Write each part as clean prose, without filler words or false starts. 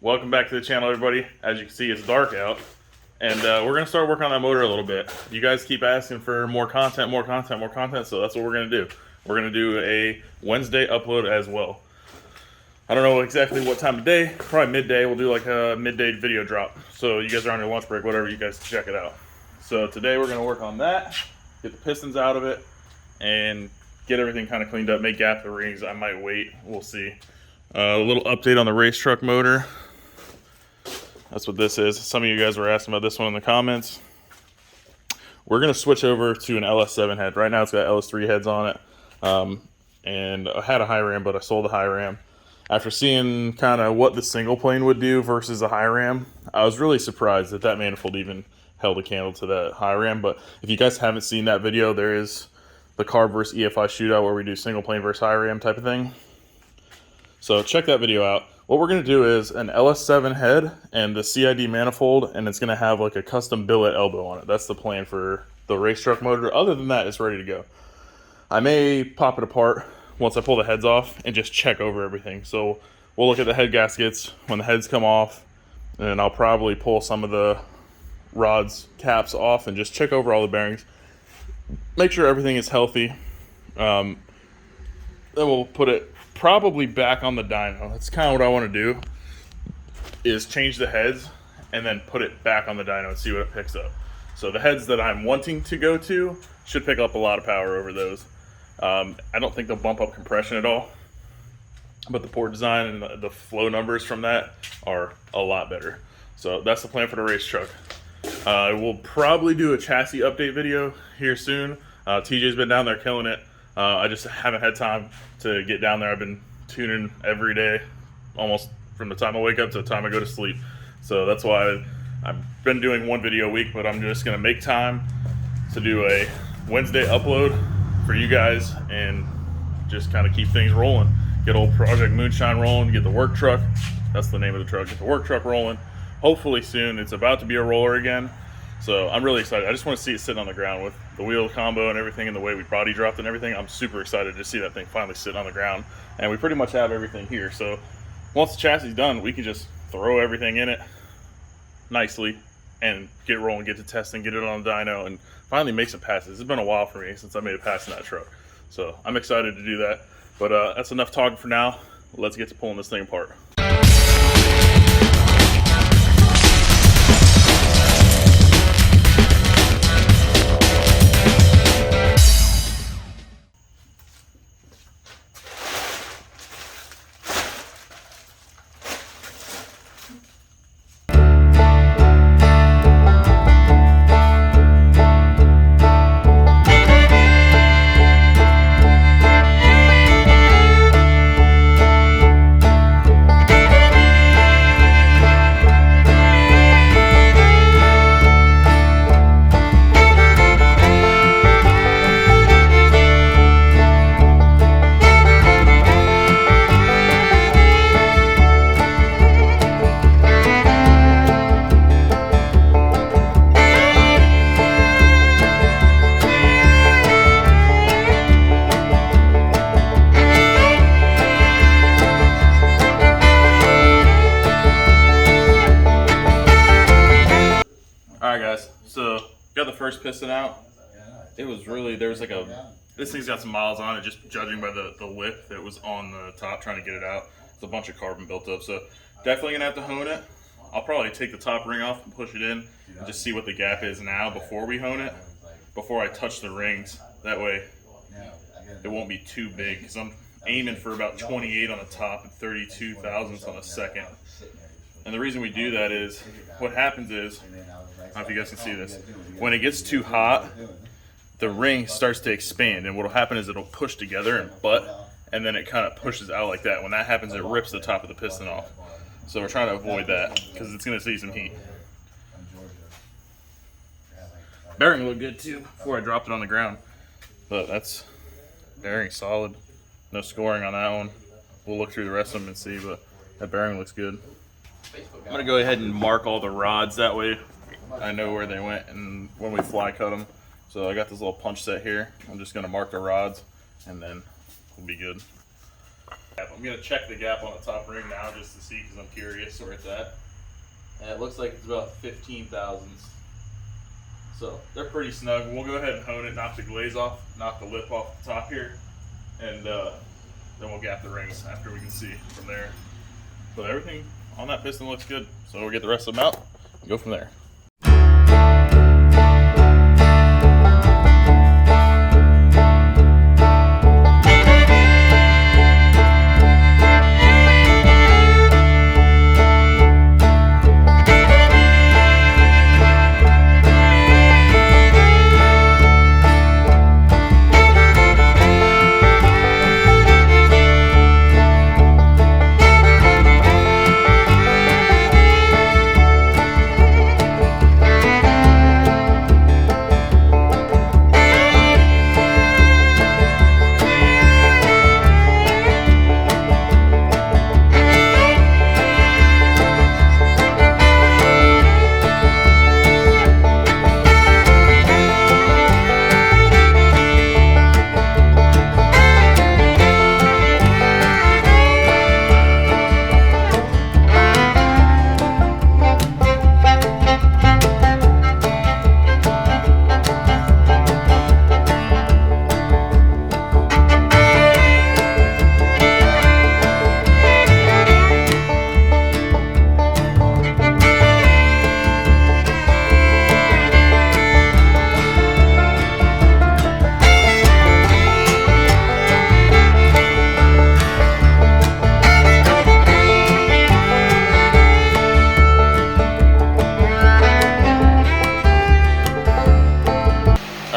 Welcome back to the channel, everybody. As you can see, it's dark out, and we're gonna start working on that motor a little bit. You guys keep asking for more content, so that's what we're gonna do. We're gonna do a Wednesday upload as well. I don't know exactly what time of day, probably midday. We'll do like a midday video drop. So you guys are on your lunch break, whatever, you guys check it out. So today we're gonna work on that, get the pistons out of it, and get everything kind of cleaned up, make gap the rings. I might wait, we'll see. A little update on the race truck motor. That's what this is. Some of you guys were asking about this one in the comments. We're gonna switch over to an LS7 head. Right now it's got LS3 heads on it. And I had a high ram, but I sold the high ram. After seeing kind of what the single plane would do versus a high ram, I was really surprised that that manifold even held a candle to that high ram. But if you guys haven't seen that video, there is the carb versus EFI shootout where we do single plane versus high ram type of thing. So check that video out. What we're gonna do is an LS7 head and the CID manifold, and it's gonna have like a custom billet elbow on it. That's the plan for the race truck motor. Other than that, it's ready to go. I may pop it apart once I pull the heads off and just check over everything. So we'll look at the head gaskets when the heads come off, and I'll probably pull some of the rods caps off and just check over all the bearings. Make sure everything is healthy. Then we'll put it probably back on the dyno. That's kind of what I want to do, is change the heads and then put it back on the dyno and see what it picks up. So the heads that I'm wanting to go to should pick up a lot of power over those. I don't think they'll bump up compression at all, but the port design and the flow numbers from that are a lot better. So that's the plan for the race truck. We'll probably do a chassis update video here soon. TJ's been down there killing it. I just haven't had time to get down there. I've been tuning every day, almost from the time I wake up to the time I go to sleep. So that's why I've been doing one video a week, but I'm just gonna make time to do a Wednesday upload for you guys and just kind of keep things rolling. Get old Project Moonshine rolling, get the work truck. That's the name of the truck, get the work truck rolling. Hopefully soon. It's about to be a roller again. So I'm really excited. I just want to see it sitting on the ground with the wheel combo and everything and the way we body dropped and everything. I'm super excited to see that thing finally sitting on the ground. And we pretty much have everything here. So once the chassis is done, we can just throw everything in it nicely and get rolling, get to testing, get it on the dyno, and finally make some passes. It's been a while for me since I made a pass in that truck. So I'm excited to do that. But that's enough talking for now. Let's get to pulling this thing apart. Alright guys, so got the first piston out. It was really, there was like this thing's got some miles on it, just judging by the lip that was on the top trying to get it out. There's a bunch of carbon built up, so definitely gonna have to hone it. I'll probably take the top ring off and push it in and just see what the gap is now before we hone it, before I touch the rings. That way it won't be too big, because I'm aiming for about 28 on the top and 32 thousandths on the second. And the reason we do that is, what happens is, I don't know if you guys can see this, when it gets too hot, the ring starts to expand, and what will happen is it'll push together and butt, and then it kind of pushes out like that. When that happens, it rips the top of the piston off. So we're trying to avoid that, because it's going to see some heat. Bearing looked good too before I dropped it on the ground, but that's bearing solid. No scoring on that one. We'll look through the rest of them and see, but that bearing looks good. I'm going to go ahead and mark all the rods, that way I know where they went and when we fly cut them. So I got this little punch set here. I'm just going to mark the rods and then we'll be good. I'm gonna check the gap on the top ring now just to see, because I'm curious where it's at. And it looks like it's about 15 thousandths. So they're pretty snug. We'll go ahead and hone it, knock the glaze off, knock the lip off the top here, and then we'll gap the rings after we can see from there. But everything on that piston looks good. So we'll get the rest of them out and go from there.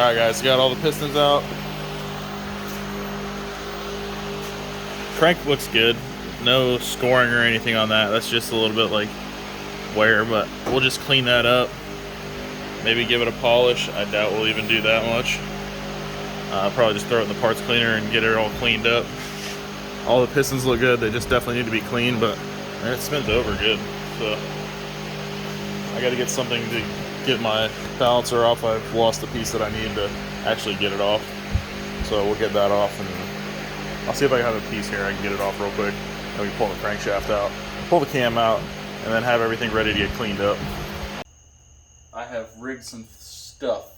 Alright guys, got all the pistons out. Crank looks good. No scoring or anything on that. That's just a little bit like wear, but we'll just clean that up. Maybe give it a polish. I doubt we'll even do that much. Probably just throw it in the parts cleaner and get it all cleaned up. All the pistons look good. They just definitely need to be cleaned, but it spins over good. So I got to get something to get my balancer off. I've lost the piece that I need to actually get it off. So we'll get that off, and I'll see if I have a piece here I can get it off real quick. Then we can pull the crankshaft out, pull the cam out, and then have everything ready to get cleaned up. I have rigged some stuff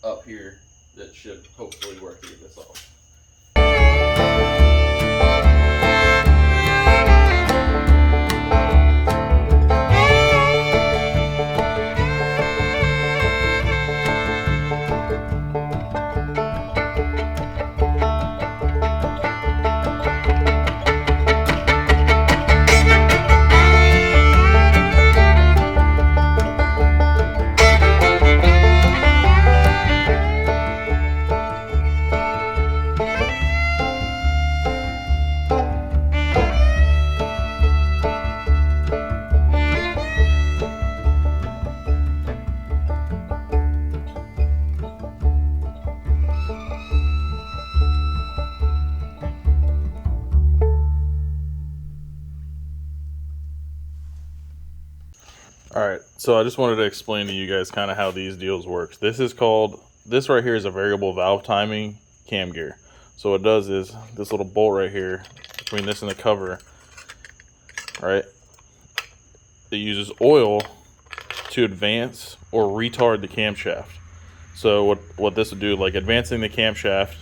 up here that should hopefully work to get this off. Alright, so I just wanted to explain to you guys kind of how these deals work. This right here is a variable valve timing cam gear. So what it does is, this little bolt right here, between this and the cover, right, it uses oil to advance or retard the camshaft. So what this would do, like advancing the camshaft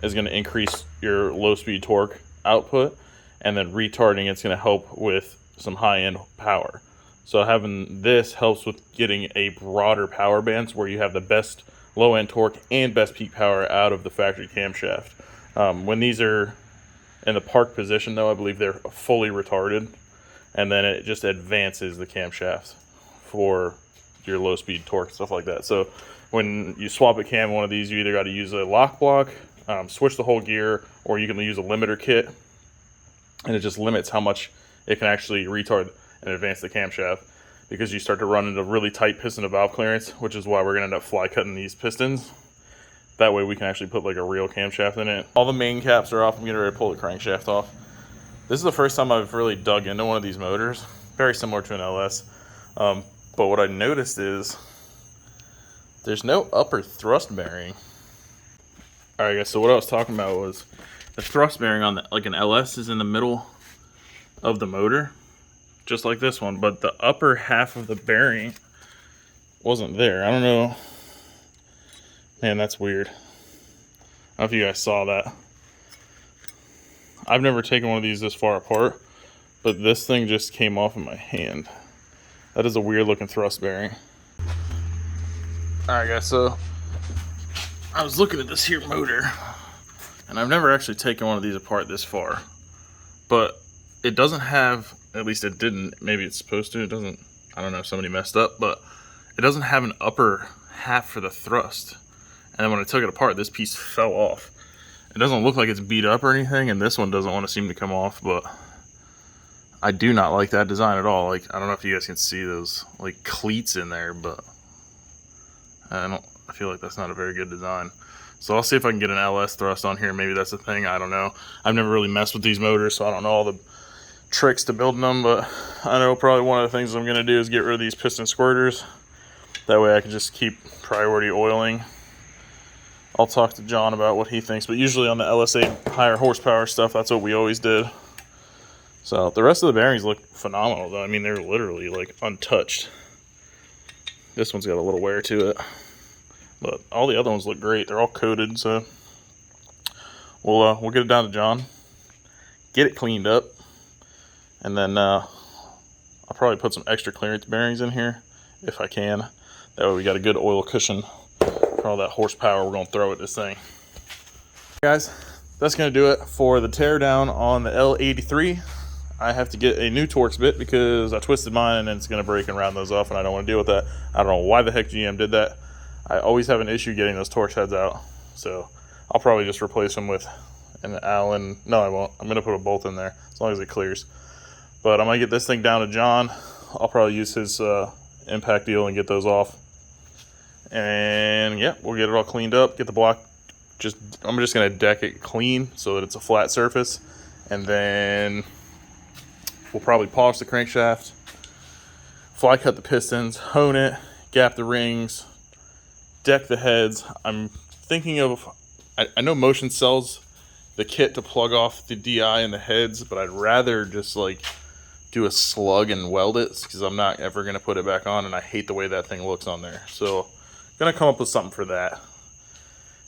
is going to increase your low speed torque output, and then retarding it's going to help with some high-end power. So having this helps with getting a broader power bands where you have the best low-end torque and best peak power out of the factory camshaft. When these are in the park position, though, I believe they're fully retarded, and then it just advances the camshaft for your low-speed torque, stuff like that. So when you swap a cam in one of these, you either got to use a lock block, switch the whole gear, or you can use a limiter kit, and it just limits how much it can actually retard and advance the camshaft, because you start to run into really tight piston to valve clearance, which is why we're going to end up fly cutting these pistons. That way we can actually put like a real camshaft in it. All the main caps are off. I'm getting ready to pull the crankshaft off. This is the first time I've really dug into one of these motors. Very similar to an LS. But what I noticed is there's no upper thrust bearing. Alright guys, so what I was talking about was the thrust bearing on the, like an LS is in the middle of the motor, just like this one, but the upper half of the bearing wasn't there. I don't know. Man, that's weird. I don't know if you guys saw that. I've never taken one of these this far apart, but this thing just came off in my hand. That is a weird looking thrust bearing. Alright guys, so I was looking at this here motor, and I've never actually taken one of these apart this far, but it doesn't have, at least it didn't, maybe it's supposed to, it doesn't, I don't know if somebody messed up, but it doesn't have an upper half for the thrust. And then when I took it apart, this piece fell off. It doesn't look like it's beat up or anything, and this one doesn't want to seem to come off, but I do not like that design at all. Like, I don't know if you guys can see those like cleats in there, but I feel like that's not a very good design. So I'll see if I can get an LS thrust on here. Maybe that's the thing. I don't know. I've never really messed with these motors, so I don't know all the tricks to building them. But I know probably one of the things I'm going to do is get rid of these piston squirters. That way I can just keep priority oiling. I'll talk to John about what he thinks. But usually on the LS8 higher horsepower stuff, that's what we always did. So the rest of the bearings look phenomenal, though. I mean, they're literally like untouched. This one's got a little wear to it, but all the other ones look great. They're all coated, so we'll get it down to John, get it cleaned up, and then I'll probably put some extra clearance bearings in here if I can. That way we got a good oil cushion for all that horsepower we're gonna throw at this thing. Guys, that's gonna do it for the tear down on the L83. I have to get a new Torx bit because I twisted mine and it's going to break and round those off, and I don't want to deal with that. I don't know why the heck GM did that. I always have an issue getting those Torx heads out, so I'll probably just replace them with an Allen. No, I won't. I'm going to put a bolt in there as long as it clears. But I'm going to get this thing down to John. I'll probably use his impact deal and get those off. And yeah, we'll get it all cleaned up, get the block. I'm just going to deck it clean so that it's a flat surface, and then we'll probably polish the crankshaft, fly cut the pistons, hone it, gap the rings, deck the heads. I'm thinking of, I know Motion sells the kit to plug off the DI and the heads, but I'd rather just like do a slug and weld it because I'm not ever going to put it back on, and I hate the way that thing looks on there. So I'm going to come up with something for that.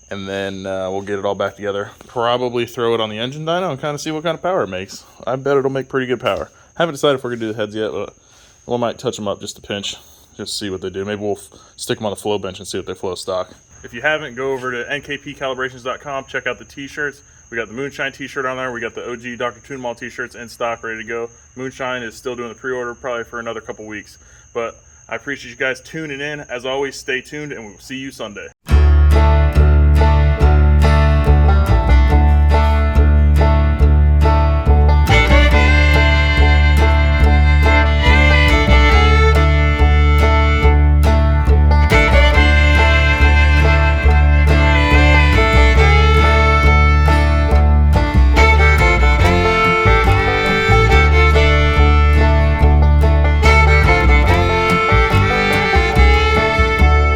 And then we'll get it all back together. Probably throw it on the engine dyno and kind of see what kind of power it makes. I bet it'll make pretty good power. Haven't decided if we're going to do the heads yet, but we might touch them up just a pinch. Just see what they do. Maybe we'll stick them on the flow bench and see what they flow stock. If you haven't, go over to nkpcalibrations.com. Check out the t-shirts. We got the Moonshine t-shirt on there. We got the OG Dr.TuneEmAll t-shirts in stock, ready to go. Moonshine is still doing the pre-order probably for another couple weeks. But I appreciate you guys tuning in. As always, stay tuned, and we'll see you Sunday.